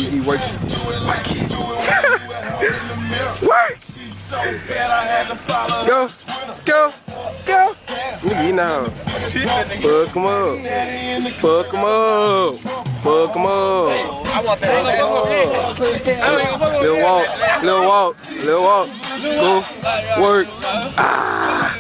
He working. Work. Go, go, go. Nigga, you know. Fuck him up. Fuck him up. Fuck him up. I want that. Little walk, little walk, little walk. Go, work. Ah.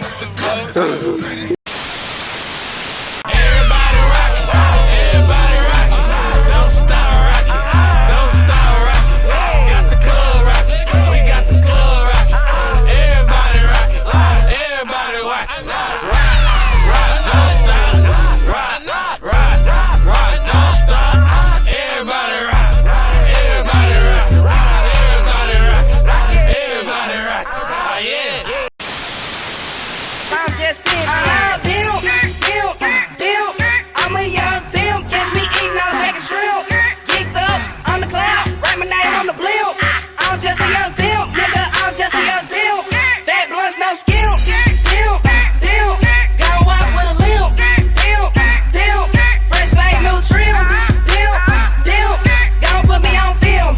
I'm a young pimp, catch me eating, I was making shrimp. Geeked up on the cloud, write my name on the blimp. I'm just a young pimp, nigga, I'm just a young pimp. Fat blunts, no skills. Pimp, pimp, gotta walk with a limp. Pimp, pimp, fresh fade, new trim. Pimp, pimp, gon' put me on film.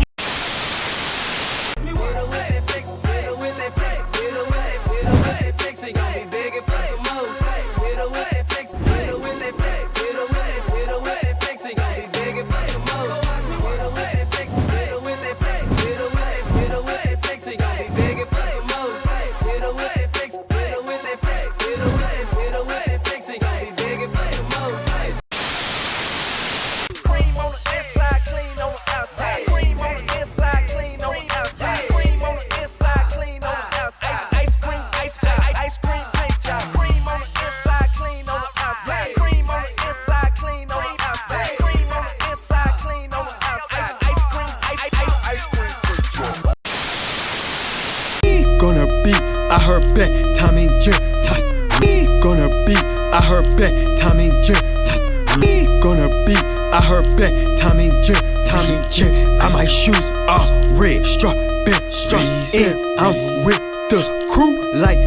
Gonna be, I heard back, Tommy J. Toss me. Gonna be, I heard back, Tommy J. Toss me. Gonna be, I heard back, Tommy J. Tommy J. And my shoes are red, strawberry, in. I'm with the crew like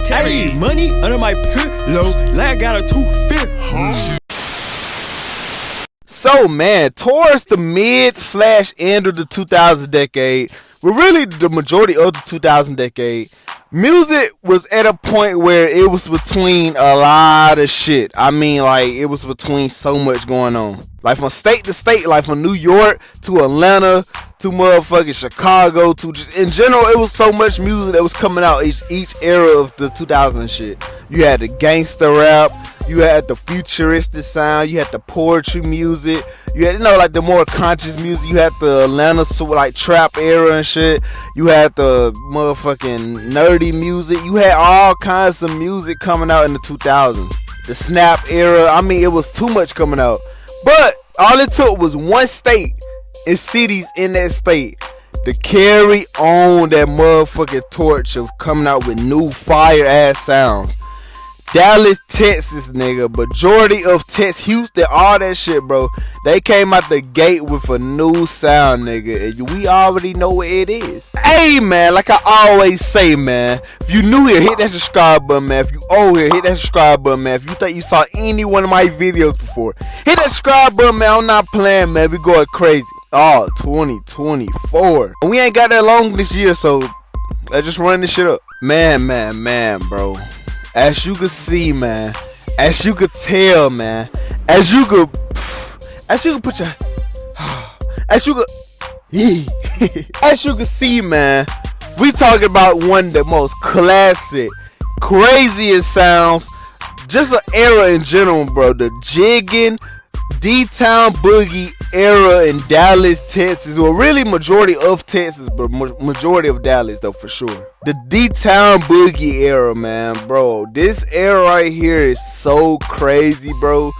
Terry. Money under my pillow, like I got a 250. So man, towards the mid/end of the 2000 decade, but really the majority of the 2000 decade, music was at a point where it was between a lot of shit. I mean, like, it was between so much going on. Like from state to state, like from New York to Atlanta to motherfucking Chicago to just in general, it was so much music that was coming out each era of the 2000 shit. You had the gangster rap, you had the futuristic sound, you had the poetry music, you had, you know, like the more conscious music, you had the Atlanta like trap era and shit, you had the motherfucking nerdy music, you had all kinds of music coming out in the 2000s. The snap era, I mean, it was too much coming out. But all it took was one state and cities in that state to carry on that motherfucking torch of coming out with new fire ass sounds. Dallas, Texas, nigga, majority of Texas, Houston, all that shit, bro. They came out the gate with a new sound, nigga, and we already know what it is. Hey, man, like I always say, man, if you new here, hit that subscribe button, man. If you old here, hit that subscribe button, man. If you think you saw any one of my videos before, hit that subscribe button, man. I'm not playing, man. We going crazy. Oh, 2024. We ain't got that long this year, so let's just run this shit up. Man, bro. As you could see, man, as you could tell, man, as you could put your, as you could see, man, we talking about one of the most classic, craziest sounds, just an era in general, bro. The jigging, D-Town Boogie era in Dallas, Texas. Well, really majority of Texas, but majority of Dallas, though, for sure. The D-Town Boogie era, man, bro. This era right here is so crazy, bro.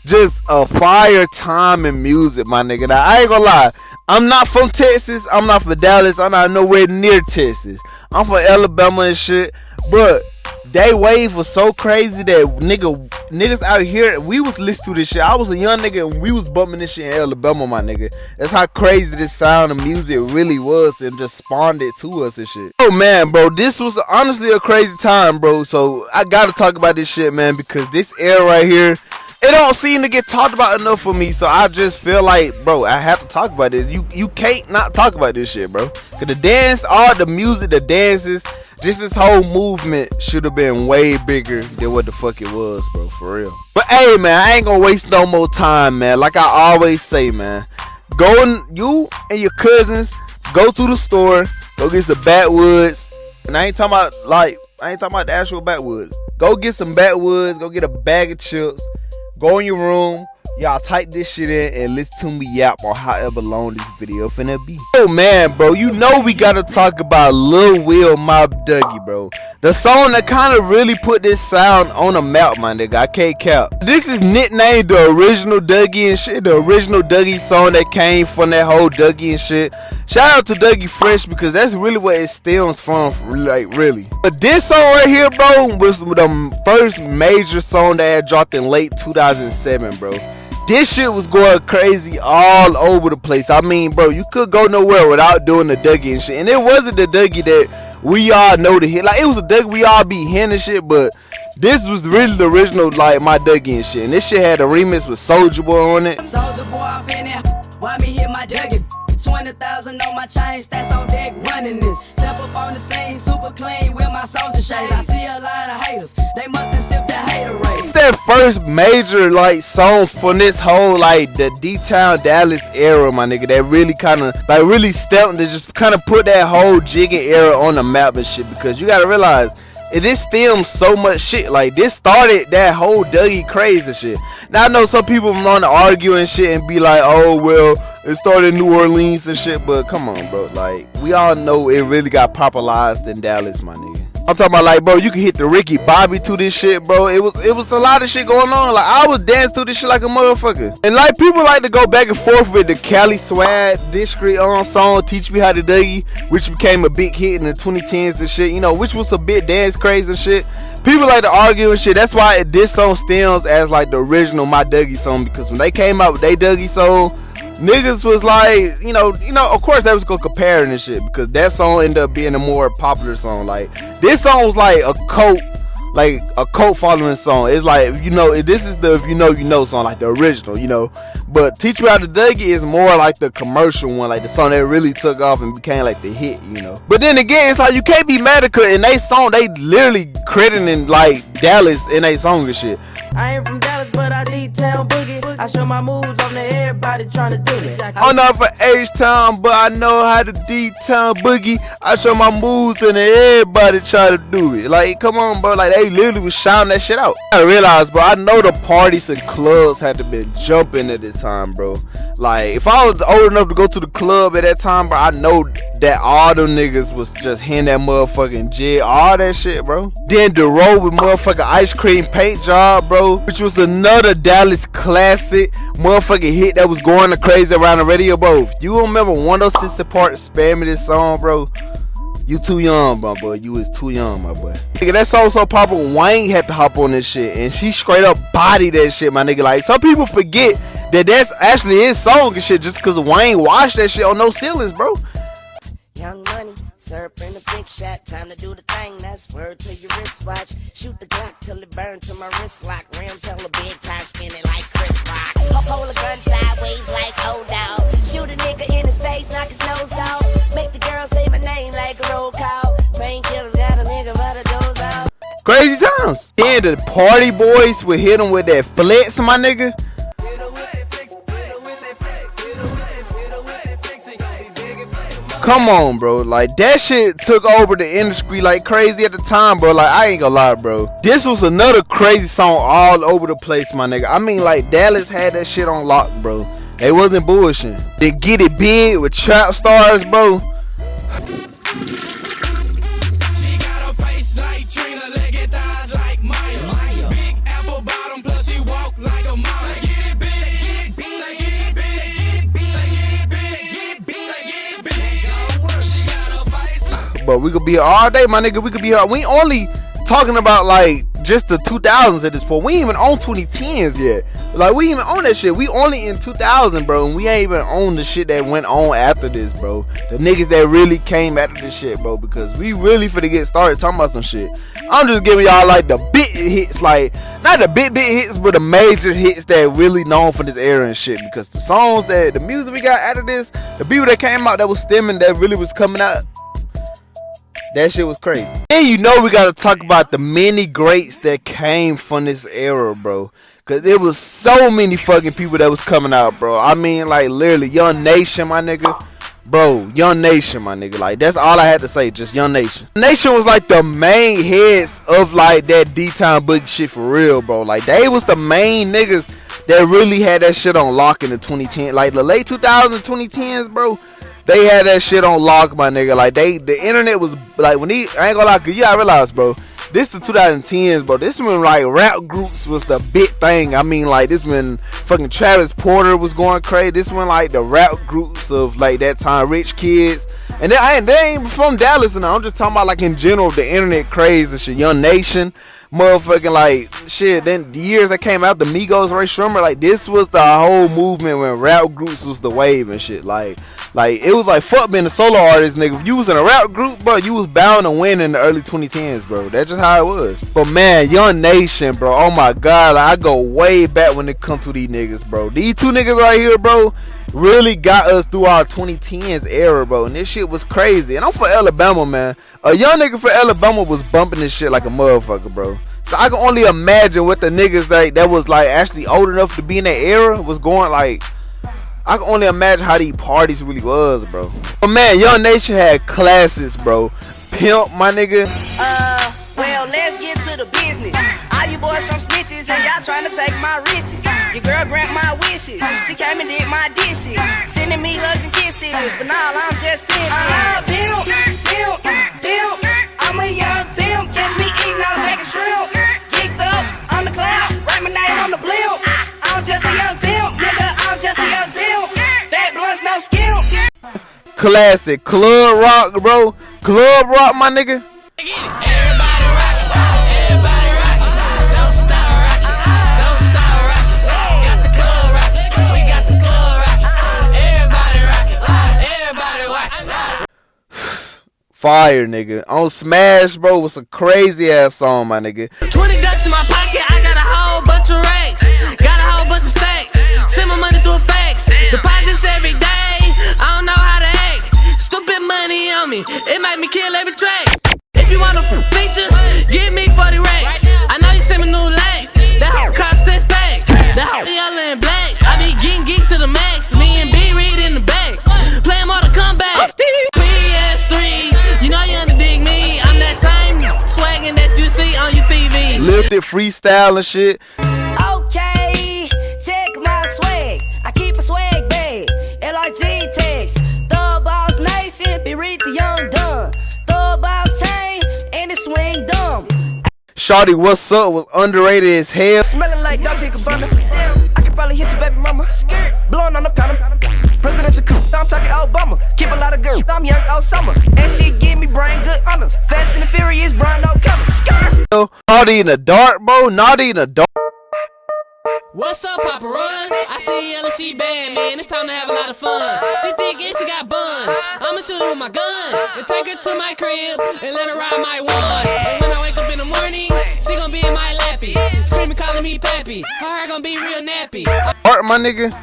Just a fire time in music, my nigga. Now, I ain't gonna lie. I'm not from Texas. I'm not from Dallas. I'm not nowhere near Texas. I'm from Alabama and shit. But that wave was so crazy that niggas out here, we was listening to this shit. I was a young nigga and we was bumping this shit in Alabama, my nigga. That's how crazy this sound of music really was and just spawned it to us and shit. Oh man, bro, this was honestly a crazy time, bro. So I gotta talk about this shit, man, because this era right here, it don't seem to get talked about enough for me. So I just feel like, bro, I have to talk about this. You can't not talk about this shit, bro. Cause the dance, all the music, the dances, just this whole movement should have been way bigger than what the fuck it was, bro, for real. But hey, man, I ain't gonna waste no more time, man. Like I always say, man, you and your cousins go to the store, go get some backwoods, and I ain't talking about the actual backwoods. Go get some backwoods, go get a bag of chips, go in your room, y'all type this shit in and listen to me yap or however long this video finna be. Oh man, bro, you know we gotta talk about Lil Will Mob Dougie, bro. The song that kind of really put this sound on the map, my nigga. I can't cap. This is nicknamed the original Dougie and shit. The original Dougie song that came from that whole Dougie and shit. Shout out to Dougie Fresh because that's really what it stems from, like really. But this song right here, bro, was the first major song that had dropped in late 2007, bro. This shit was going crazy all over the place. I mean, bro, you could go nowhere without doing the Dougie and shit. And it wasn't the Dougie that we all know the hit. Like, it was a Dougie we all be hearing and shit, but this was really the original, like, my Dougie and shit. And this shit had a remix with Soulja Boy on it. Soulja Boy up in there, why me hit my Dougie? 20,000 on my chain, that's on deck running this. Step up on the scene, super clean with my soldier shades. I see a lot of haters, they must have sipped that hater rate. It's that first major like song from this whole like the D-Town Dallas era, my nigga, that really kind of like really stepped to just kind of put that whole jigging era on the map and shit. Because you gotta realize, this filmed so much shit. Like, this started that whole Dougie craze and shit. Now I know some people want to argue and shit and be like, oh well, it started in New Orleans and shit, but come on, bro. Like, we all know it really got popularized in Dallas, my nigga. I'm talking about, like, bro, you can hit the Ricky Bobby to this shit, bro. It was a lot of shit going on. Like, I was dancing to this shit like a motherfucker. And like, people like to go back and forth with the Cali Swag Discreet song Teach Me How to Dougie, which became a big hit in the 2010s and shit, you know, which was a bit dance crazy and shit. People like to argue and shit. That's why this song stems as like the original My Dougie song, because when they came out with their Dougie song, niggas was like, you know, of course they was gonna compare it and shit, because that song ended up being a more popular song. Like, this song was like a cult following song. It's like, you know, this is the if you know song, like the original, you know. But Teach Me How to Dougie is more like the commercial one, like the song that really took off and became like the hit, you know. But then again, it's like you can't be mad at it. In they song, they literally crediting like Dallas in they song and shit. I ain't from Dallas, but I D-Town Boogie. I show my moves on to everybody trying to do it. I'm not for H-Town, but I know how to D-Town Boogie. I show my moves and everybody try to do it. Like, come on, bro. Like, they literally was shouting that shit out. I realized, bro, I know the parties and clubs had to been jumping at this time, bro. Like, if I was old enough to go to the club at that time, bro, I know that all them niggas was just hitting that motherfucking jig, all that shit, bro. Then the road with motherfucking Ice Cream Paint Job, bro, which was another Dallas classic motherfucking hit that was going to crazy around the radio, bro. If you remember 106 Park spamming this song, bro, you too young, my boy. You was too young, my boy. Nigga, that song so popular, Wayne had to hop on this shit, and she straight up bodied that shit, my nigga. Like, some people forget that that's actually his song and shit just because Wayne watched that shit on No Ceilings, bro. Young money, syrup in the big shot. Time to do the thing, that's word to your wristwatch. Shoot the Glock till it burn to my wrist lock. Rims hella big, time skinny like Chris Rock. Hold a gun sideways like hold down. Shoot a nigga in his face, knock his nose out. Make the girl say my name like a roll call. Painkillers got a nigga by the doors out. Crazy times. Then the party boys would hit him with that flex, my nigga. Come on, bro. Like, that shit took over the industry like crazy at the time, bro. Like, I ain't gonna lie, bro. This was another crazy song all over the place, my nigga. I mean, like, Dallas had that shit on lock, bro. They wasn't bullshitting. They get it big with trap stars, bro. But we could be here all day, my nigga. We could be here. We only talking about like just the 2000s at this point. We ain't even on 2010s yet. Like, we ain't even on that shit. We only in 2000, bro, and we ain't even on the shit that went on after this, bro. The niggas that really came after this shit, bro, because we really finna get started talking about some shit. I'm just giving y'all like the big hits, like not the big hits, but the major hits that really known for this era and shit. Because the songs that the music we got after this, the people that came out that was stemming, that really was coming out, that shit was crazy. And you know we gotta talk about the many greats that came from this era, bro. Cause there was so many fucking people that was coming out, bro. I mean, like literally, Young Nation, my nigga. Bro, Young Nation, my nigga. Like, that's all I had to say, just Young Nation. Nation was like the main heads of like that D-Town Boogie shit for real, bro. Like, they was the main niggas that really had that shit on lock in the 2010s. Like, the late 2000s, 2010s, bro. They had that shit on lock, my nigga. Like, the internet was, like, when I ain't gonna lie, cause you gotta realize, bro, this the 2010s, bro. This when, like, rap groups was the big thing. I mean, like, this when fucking Travis Porter was going crazy. This when, like, the rap groups of, like, that time, Rich Kids. And they ain't from Dallas, and I'm just talking about, like, in general, the internet craze and shit. Young Nation, motherfucking, like, shit. Then the years that came out, the Migos, Ray Shrummer, like, this was the whole movement when rap groups was the wave and shit. Like, it was like, fuck being a solo artist, nigga. If you was in a rap group, bro, you was bound to win in the early 2010s, bro. That's just how it was. But man, Young Nation, bro, oh my god, like, I go way back when it comes to these niggas, bro. These two niggas right here, bro, really got us through our 2010s era, bro. And this shit was crazy. And I'm for Alabama, man. A young nigga for Alabama was bumping this shit like a motherfucker, bro. So I can only imagine what the niggas that was like actually old enough to be in that era was going like. I can only imagine how these parties really was, bro. But man, Young Nation had classics, bro. Pimp, my nigga. Well, let's get to the business. All you boys some snitches and y'all trying to take my riches. Your girl grant my wishes. She came and did my dishes. Sending me hugs and kisses. But nah, I'm just pimp. Pimp, pimp, pimp. I'm a young pimp. Catch me eating, I was making shrimp. Geeked up on the cloud. Write my name on the blimp. I'm just a young pimp, nigga. I'm just a young pimp. Fat blunts, no skills. Classic. Club rock, bro. Club rock, my nigga. Everybody rock, everybody rock. Don't stop rocking, don't stop rocking. We got the club rocking, we got the club rocking. Everybody rocking, everybody watching. Fire, nigga. On Smash, bro, was a crazy ass song, my nigga. 20 ducks in my pocket, I got a whole bunch of racks. Got a whole bunch of stacks. Send my money through a fax. Deposits every day, I don't know how to act. Stupid money on me, it make me kill every track. If you want a feature, give me 40 racks. I know you send me new legs. That hoe cost 10 stacks. That hoe yellow and black. I be getting geek to the max. Me and B Reed in the back. Playing more to come back. PS3, you know you underdig me. I'm that same swaggin' that you see on your TV. Lifted freestyle and shit. Okay, check my swag. I keep a swag bag. LRG text. The boss nation, be read the young dumb. The boss chain, and it swing dumb. Shawty, what's up? Was underrated as hell. Smelling like Dougie Damn, I could probably hit your baby mama. Blowing on the powder. Presidential coup, I'm talking Obama. Keep a lot of girls, I'm young Osama. And she give me brain good honors. Fast and the Furious, Brian no color. Naughty in the dark, bro. Naughty in the dark. What's up, Papa Run? I see you yelling, she bad, man. It's time to have a lot of fun. She think and she got buns. I'ma shoot her with my gun and take her to my crib and let her ride my one. And when I wake up in the morning, she gon' be in my lappy, screaming, calling me pappy. Her hair gon' be real nappy. Art, my nigga.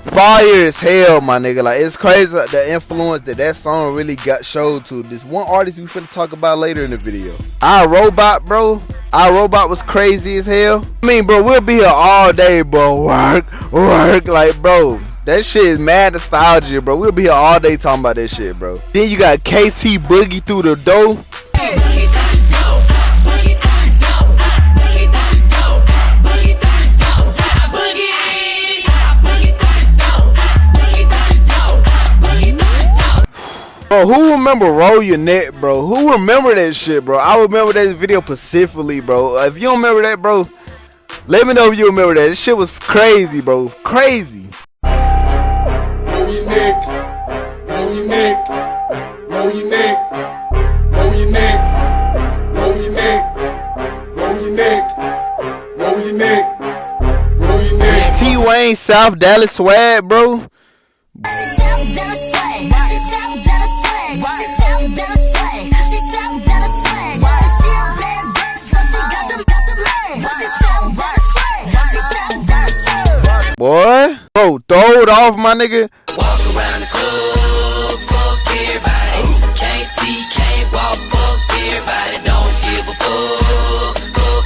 Fire as hell, my nigga. Like, it's crazy the influence that song really got showed to this one artist we finna talk about later in the video. iRobot, bro. iRobot was crazy as hell. I mean, bro, we'll be here all day, bro. Work. Like, bro, that shit is mad nostalgia, bro. We'll be here all day talking about that shit, bro. Then you got KT Boogie through the door. Bro, who remember Roll Your Neck, bro? Who remember that shit, bro? I remember that video specifically, bro. If you don't remember that, bro, let me know if you remember that. This shit was crazy, bro. Crazy. Roll your neck, roll your neck, roll your neck, roll your neck, roll your neck, roll your neck. your neck. Roll your neck. T Wayne South Dallas swag, bro. Boy, bro, throw it off, my nigga. Walk around the club, fuck everybody. Can't see, can't walk, fuck everybody. Don't give a fuck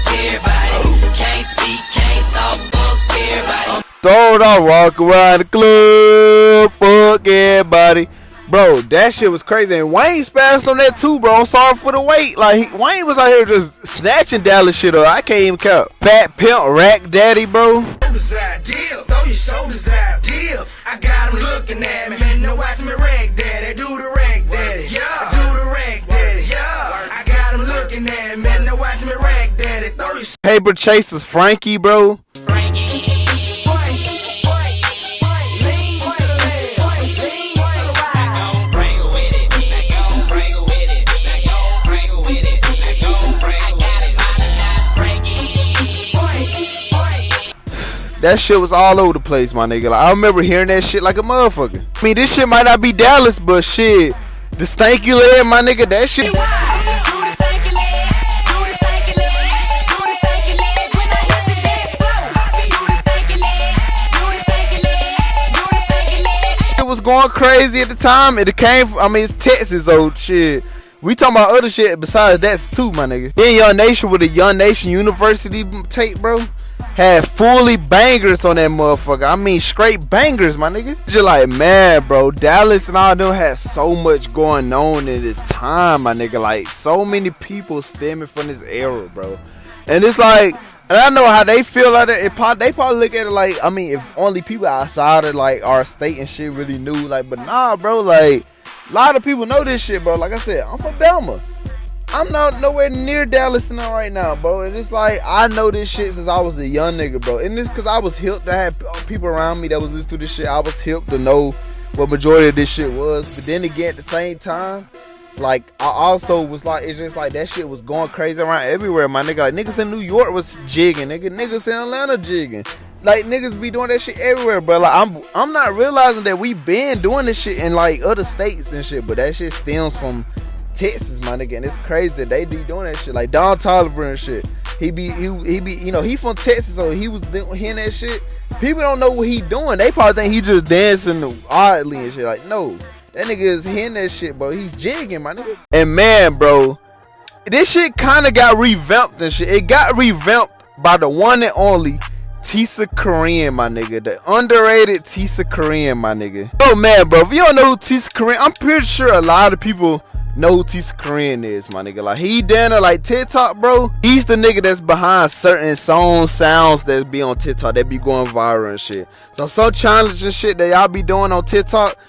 everybody. Can't speak, can't talk, fuck everybody. Throw it off, walk around the club, fuck everybody. Bro, that shit was crazy. And Wayne spazzed on that too, bro. I'm sorry for the wait. Like, Wayne was out here just snatching Dallas shit up. I can't even count. Fat Pimp, Rack Daddy, bro. Deal, throw your shoulders out, deal. I got 'em looking at me. Man, no watch me rag daddy, do the rag daddy, yeah. Do the rag daddy, yeah. I got 'em looking at me. Man, no watch me rag daddy, throw your Paper Chasers, Frankie, bro. That shit was all over the place, my nigga. Like, I remember hearing that shit like a motherfucker. I mean, this shit might not be Dallas, but shit, the stanky leg, my nigga, that shit. It was going crazy at the time. It came from, I mean, it's Texas, old shit. We talking about other shit besides that too, my nigga. Then Young Nation with a Young Nation University tape, bro. Had fully bangers on that motherfucker. I mean, straight bangers, my nigga. Just like, man, bro, Dallas and all them had so much going on in this time, my nigga. Like, so many people stemming from this era, bro. And it's like, and I know how they feel like it. They probably look at it like, I mean, if only people outside of like our state and shit really knew, like, but nah, bro, like, a lot of people know this shit, bro. Like I said, I'm from Belma. I'm not nowhere near Dallas right now, bro. And it's like, I know this shit since I was a young nigga, bro. And it's because I was hip to have people around me that was listening to this shit. I was hip to know what majority of this shit was. But then again, at the same time, like, I also was like, it's just like that shit was going crazy around everywhere, my nigga. Like, niggas in New York was jigging, nigga. Niggas in Atlanta jigging. Like, niggas be doing that shit everywhere, bro. Like, I'm not realizing that we been doing this shit in, like, other states and shit. But that shit stems from Texas, my nigga, and it's crazy that they be doing that shit. Like Don Toliver and shit. He be, you know, he from Texas, so he was hearing that shit. People don't know what he doing. They probably think he just dancing oddly and shit. Like, no, that nigga is hearing that shit, bro. He's jigging, my nigga. And man, bro, this shit kind of got revamped and shit. It got revamped by the one and only TisaKorean, my nigga. The underrated TisaKorean, my nigga. Oh man, bro, if you don't know who TisaKorean, I'm pretty sure a lot of people know who TisaKorean is, my nigga. Like, he down there like TikTok, bro. He's the nigga that's behind certain sounds that be on TikTok that be going viral and shit. So some challenge and shit that y'all be doing on TikTok,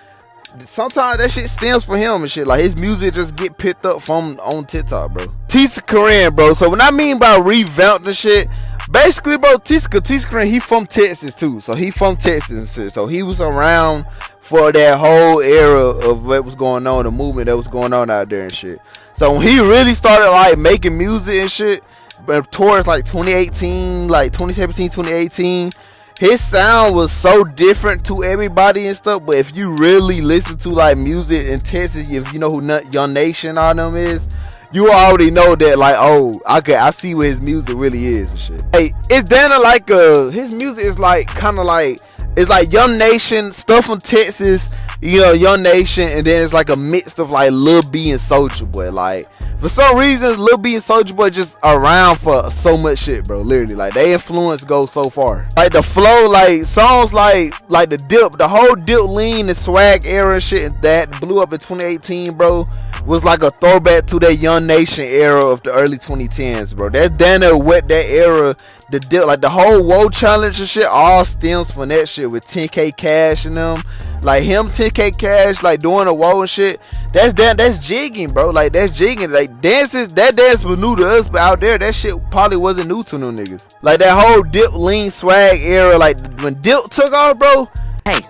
sometimes that shit stems for him and shit. Like, his music just get picked up from on TikTok, bro. TisaKorean, bro. So when I mean by revamped and shit, basically, bro, TisaKorean, he from Texas too. So he from Texas and shit. So he was around for that whole era of what was going on, the movement that was going on out there and shit. So when he really started like making music and shit, but towards like 2018, like 2017, 2018, his sound was so different to everybody and stuff. But if you really listen to like music in Texas, if you know who Young Nation on them is, you already know that, like, oh, okay, I see what his music really is and shit. Hey, it's down like his music is like kind of like, it's like Young Nation stuff from Texas, you know, Young Nation, and then it's like a mix of like Lil B and Soulja Boy. Like, for some reason, Lil B and Soulja Boy just around for so much shit, bro. Literally, like, their influence goes so far. Like the flow, like songs like the Dip, the whole Dip Lean and Swag era and shit that blew up in 2018, bro, was like a throwback to that Young Nation era of the early 2010s, bro. That Dana what that era, the Dip, like the whole Woe Challenge and shit, all stems from that shit with 10K Cash and them. Like him, 10K Cash, like doing a Woe and shit. That's jigging, bro. Like, that's jigging. Like, that dance was new to us, but out there, that shit probably wasn't new to them niggas. Like that whole Dip Lean Swag era, like when Dip took off, bro. Hey,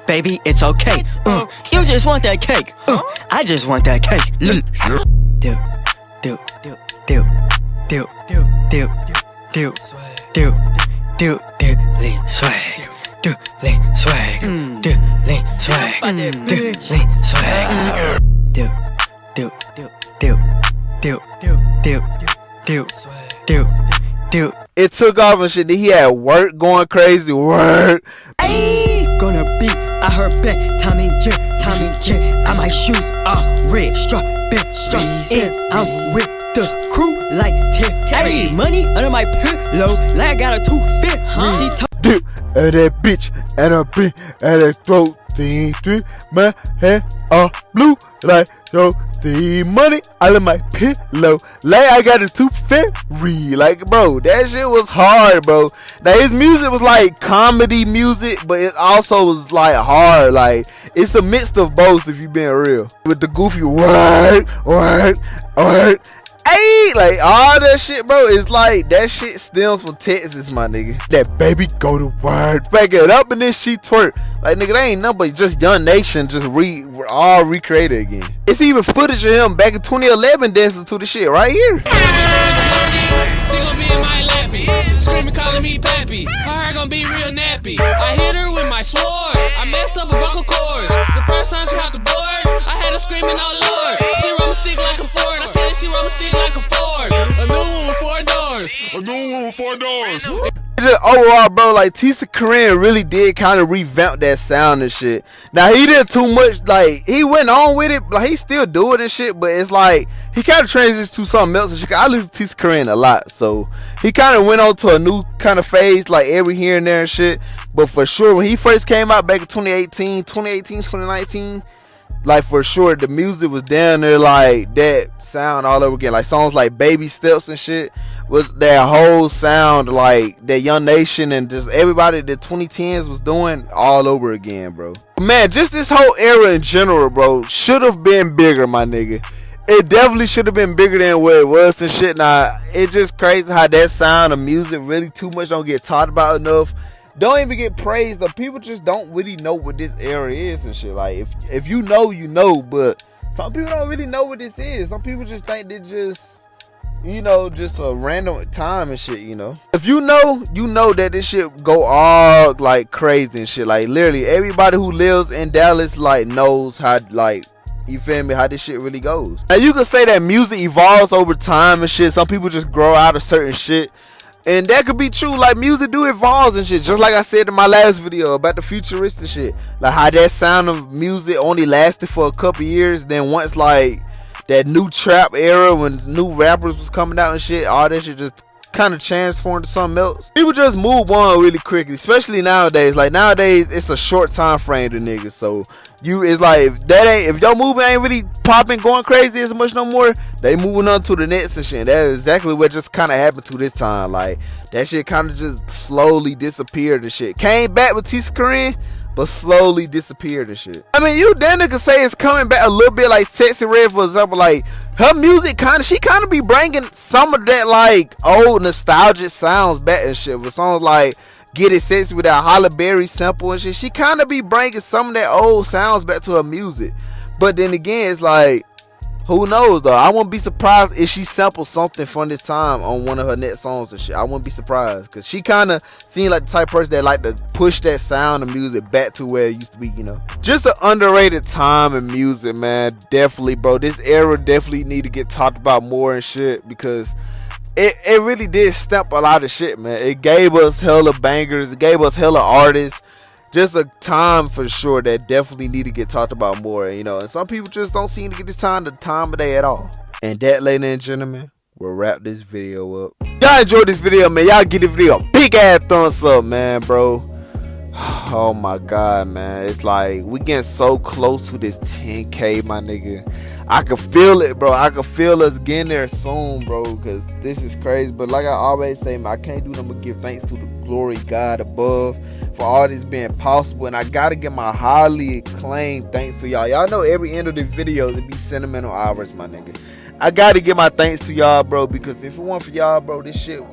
baby, it's okay. You just want that cake. I just want that cake. Dip, dip, dip, dip, dip, dip, dip, dip, lean swag. Lean swag. Lean swag. Lean swag. It took off and shit. He had work going crazy. Work. Ayy, gonna be, I heard back, Tommy J. And my shoes are red, strawberry, and I'm with the crew like 10. Ayy, money under my pillow, like I got a 250. Dip at that bitch and a bitch at that throat. Thing, my hair all blue like so. The money all in my pillow, like I got a tooth fairy. Like, bro, that shit was hard, bro. Now his music was like comedy music, but it also was like hard. Like, it's a mix of both, if you being real. With the goofy word. Hey, like all that shit, bro. It's like that shit stems from Texas, my nigga. That baby go to work, back it up, and then she twerk. Like, nigga, that ain't nothing but just Young Nation, just recreated again. It's even footage of him back in 2011 dancing to the shit right here. She gon' be in my lappy, screaming, calling me pappy. Her hair gon' be real nappy. I hit her with my sword. I messed up her vocal cords. The first time she hopped the board, I had her screaming, oh lord. She run a stick like a Ford. I said she run a stick like a Ford. A new one with 4 doors. A new one with 4 doors. Just overall, bro, like TisaKorean really did kind of revamp that sound and shit. Now he did too much, like he went on with it, like he still do it and shit, but it's like he kind of transitions to something else and shit. I listen to TisaKorean a lot, so he kind of went on to a new kind of phase, like every here and there and shit. But for sure, when he first came out back in 2019, like for sure the music was down there like that sound all over again. Like songs like Baby Steps and shit was that whole sound like that Young Nation and just everybody the 2010s was doing all over again, bro. Man, just this whole era in general, bro, should have been bigger, my nigga. It definitely should have been bigger than what it was and shit. Now, it's just crazy how that sound of music really too much don't get talked about enough. Don't even get praised. The people just don't really know what this era is and shit. Like, if you know, you know. But some people don't really know what this is. Some people just think they just, you know, just a random time and shit, you know. If you know that this shit go all like crazy and shit. Like, literally, everybody who lives in Dallas, like, knows how, like, you feel me, how this shit really goes. Now, you can say that music evolves over time and shit. Some people just grow out of certain shit. And that could be true, like music do evolve and shit. Just like I said in my last video about the futuristic shit. Like how that sound of music only lasted for a couple years. Then once like that new trap era when new rappers was coming out and shit, all that shit just kind of transformed to something else. People just move on really quickly, especially nowadays. Like nowadays it's a short time frame to niggas. So it's like if your movie ain't really popping, going crazy as much no more, they moving on to the next and shit. And that is exactly what just kind of happened to this time. Like that shit kind of just slowly disappeared and shit. Came back with TisaKorean, but slowly disappeared and shit. I mean, you then could say it's coming back a little bit, like Sexy Red, for example. Like her music she kind of be bringing some of that like old nostalgic sounds back and shit. With songs like Get It Sexy with that Holly Berry sample and shit, she kind of be bringing some of that old sounds back to her music. But then again, it's like, who knows though? I wouldn't be surprised if she sampled something from this time on one of her next songs and shit. I wouldn't be surprised, because she kind of seemed like the type of person that like to push that sound of music back to where it used to be, you know. Just an underrated time in music, man. Definitely, bro. This era definitely need to get talked about more and shit, because it really did stamp a lot of shit, man. It gave us hella bangers. It gave us hella artists. Just a time for sure that definitely need to get talked about more, you know. And some people just don't seem to get this time of day at all. And that, ladies and gentlemen, we'll wrap this video up. Y'all enjoyed this video, man. Y'all give this video a big ass thumbs up, man, bro. Oh my god, man. It's like we getting so close to this 10K, my nigga. I can feel it, bro. I can feel us getting there soon, bro, because this is crazy. But like I always say, man, I can't do nothing but give thanks to the glory God above for all this being possible. And I gotta give my highly acclaimed thanks to y'all. Y'all know every end of the videos it be sentimental hours, my nigga. I gotta give my thanks to y'all, bro, because if it weren't for y'all, bro, this shit,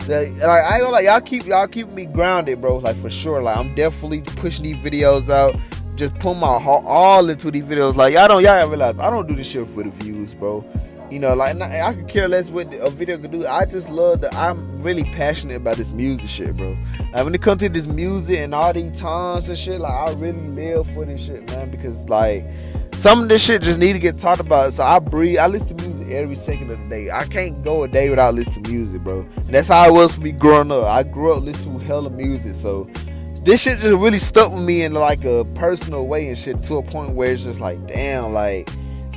like, I ain't gonna lie, y'all keep me grounded, bro. Like, for sure. Like, I'm definitely pushing these videos out, just putting my heart all into these videos. Like, y'all realize I don't do this shit for the views, bro. You know, like, I could care less what a video could do. I just love I'm really passionate about this music shit, bro. Like, when it comes to this music and all these times and shit, like, I really live for this shit, man. Because, like, some of this shit just need to get talked about. So I listen to music every second of the day. I can't go a day without listening to music, bro. And that's how it was for me growing up. I grew up listening to hella music. So this shit just really stuck with me in, like, a personal way and shit, to a point where it's just like, damn, like,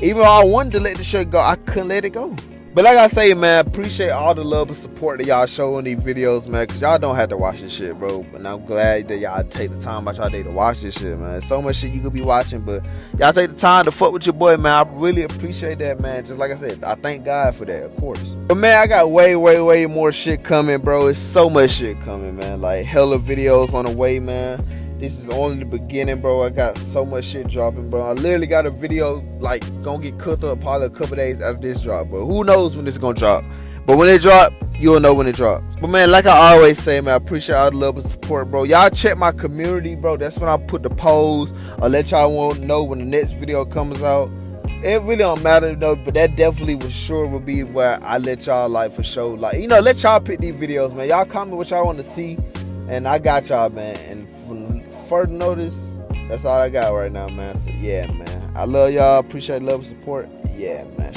even though I wanted to let the shit go, I couldn't let it go. But like I say, man, appreciate all the love and support that y'all show on these videos, man. Because y'all don't have to watch this shit, bro. And I'm glad that y'all take the time out y'all day to watch this shit, man. There's so much shit you could be watching, but y'all take the time to fuck with your boy, man. I really appreciate that, man. Just like I said, I thank God for that, of course. But, man, I got way more shit coming, bro. It's so much shit coming, man. Like, hella videos on the way, man. This is only the beginning, bro. I got so much shit dropping, bro. I literally got a video, like, gonna get cooked up probably a couple days after this drop, bro. Who knows when it's gonna drop? But when it drop, you'll know when it drops. But, man, like I always say, man, I appreciate all the love and support, bro. Y'all check my community, bro. That's when I put the polls. I'll let y'all know when the next video comes out. It really don't matter, you know, but that definitely for sure will be where I let y'all, like, for sure, like, you know, let y'all pick these videos, man. Y'all comment what y'all want to see, and I got y'all, man. And from further notice, that's all I got right now, man. So yeah, man, I love y'all. Appreciate love and support. Yeah, man.